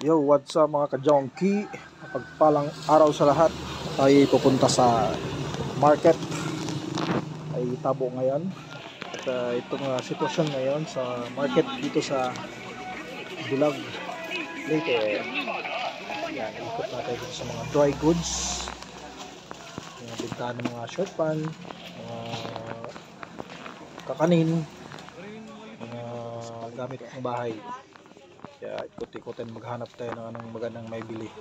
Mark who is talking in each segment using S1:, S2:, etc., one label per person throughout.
S1: Yo, what's up mga ka-junkie? Pagpalang araw sa lahat. Tayo pupunta sa market. Ay tabo ngayon. At itong sitwasyon ngayon sa market dito sa Bulag. Leyte. Yan, ikot natin dito sa mga dry goods. Mga bintahan ng mga short pan, mga kakanin, mga gamit ng bahay. Kaya ikot-ikotin, maghanap tayo ng anong magandang may bili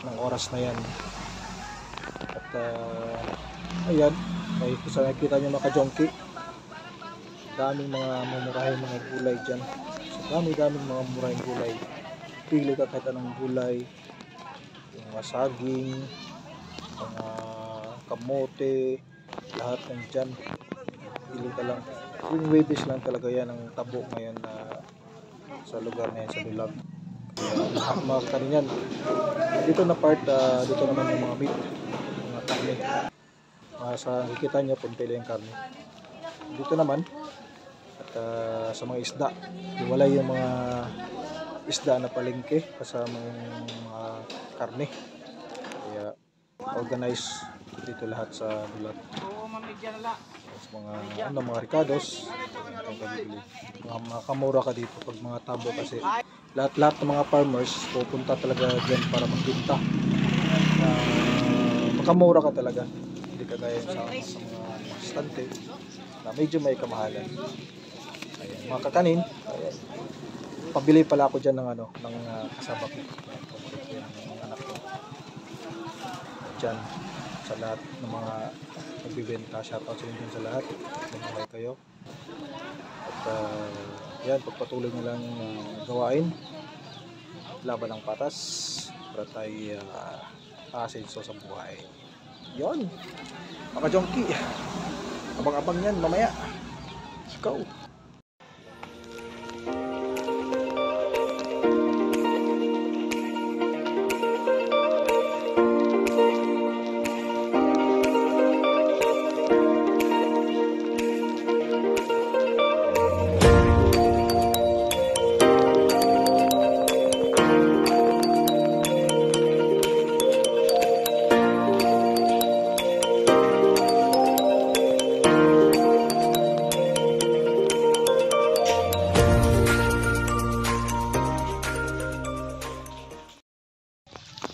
S1: ng oras na yan. At ayan, may isa nakikita nyo mga ka-junkie, daming mga mumurahin mga gulay dyan. So daming mga murahing gulay. Pili ka kahit anong gulay, yung mga saging, mga kamote, lahat ng dyan. Pili ka lang. Yung Webis lang talaga yan ang tabo ngayon na sa lugar na yan sa Bulag. Kaya mga kanin yan. Dito na part, dito naman yung mga meat, mga karne. Sa nakikita nyo, puntila yung karne. Dito naman, at sa mga isda, iwalay yung mga isda na palengke kasama yung mga karne. Kaya organize dito lahat sa Bulag. Mga ricados, mga kamura ka dito pag mga tabo, kasi lahat ng mga farmers pupunta talaga dyan para magbenta. Makamura ka talaga, hindi kagaya sa mga stante na medyo may kamahalan. Ayan, mga kakanin, ayan. Pabili pala ako dyan ng kasama ko, ng anak ko dyan sa lahat ng mga nagbibenta. Shoutout sa inyo sa lahat, mabuhay kayo. At yan, pagpatuloy nyo lang gawain laban ng patas para tayo asenso sa buhay. Yon mga junkie, abang-abang yan mamaya. Let's go.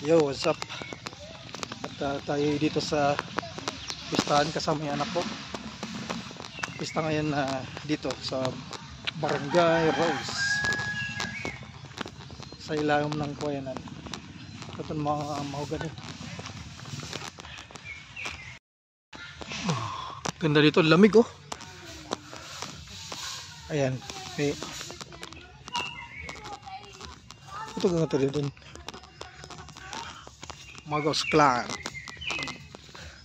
S1: Yo, what's up? At tayo dito sa pistahan kasama yung anak ko. Pista ngayon dito sa Barangay Rose, sa ilalim ng kuwayanan. Ito mga mahogany. Ganda dito, lamig oh. Ayan, may ito ganda dito din. Magos Clan.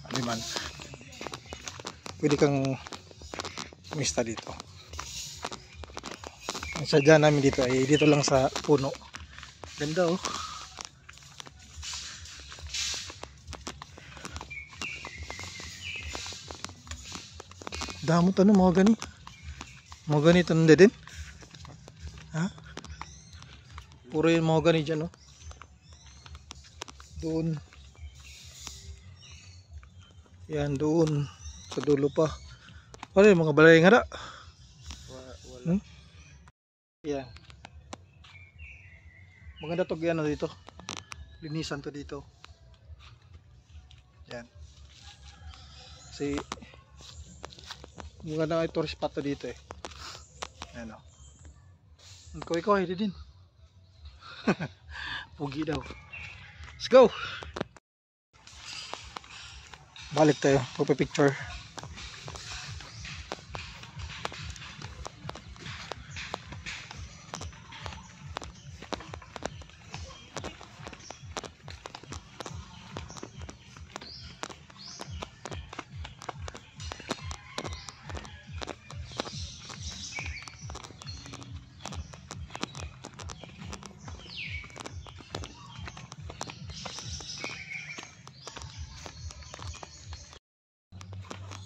S1: Ano man, pwede kang mista dito. Ang sadya namin dito ay dito lang sa puno. Ganda oh. Damo tanong mga gani. Mga gani tanda din. Ha? Puro yung mga gani dyan oh. Doon. Yan doon sa dulo pa. Ano yung mga balay nga da? Wala. Yan. Maganda to yan dito. Linisan to dito. Yan. Kasi maganda nga tourist spot to dito eh. Yan o. Ikaw hindi din. Pugi daw. Let's go. Balik tayo, pagpipicture.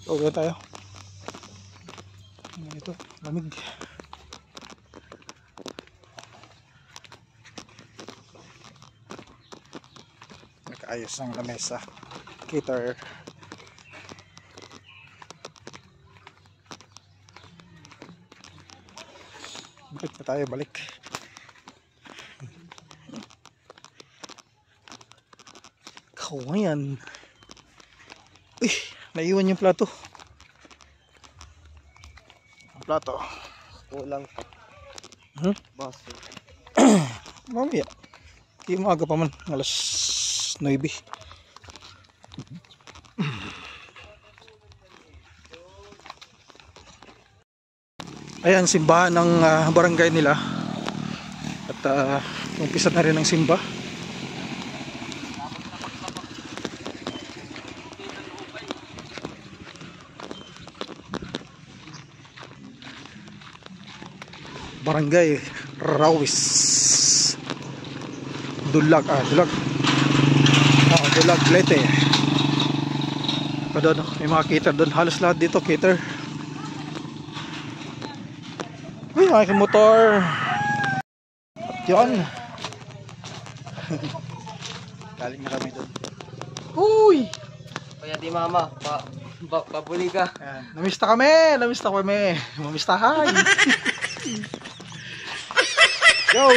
S1: Uwi tayo. Ito, lamig. Ayos ng lamesa. Cater. Balik na tayo, balik. Kawayan. Uy, naiwan yung plato. Plato.
S2: Kulang. Baso.
S1: Mamaya. Di maaga pa man. Alas 9. Ayan, simbahan ng barangay nila. At umpisa na rin ang simba. Barangay Rawis Dulag Dulag Leyte. Doon, may mga cater doon. Halos lahat dito cater. Uy, aking motor. At yun. Galing na kami doon. Uy!
S2: Kaya di mama, babuli ka.
S1: Namista kami. Mamistahan. Go!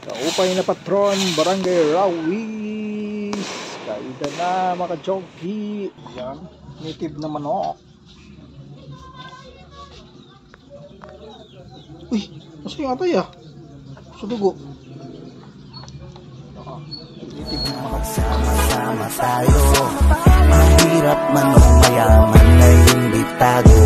S1: Kaupay na patron, Barangay Rawis. Kaida na mga jockey. Yan, native na manok. Uy, nasa yung atay sa dugo. Native na manok.
S3: Sama-sama tayo. Mahirap man o mayaman ay hindi tago.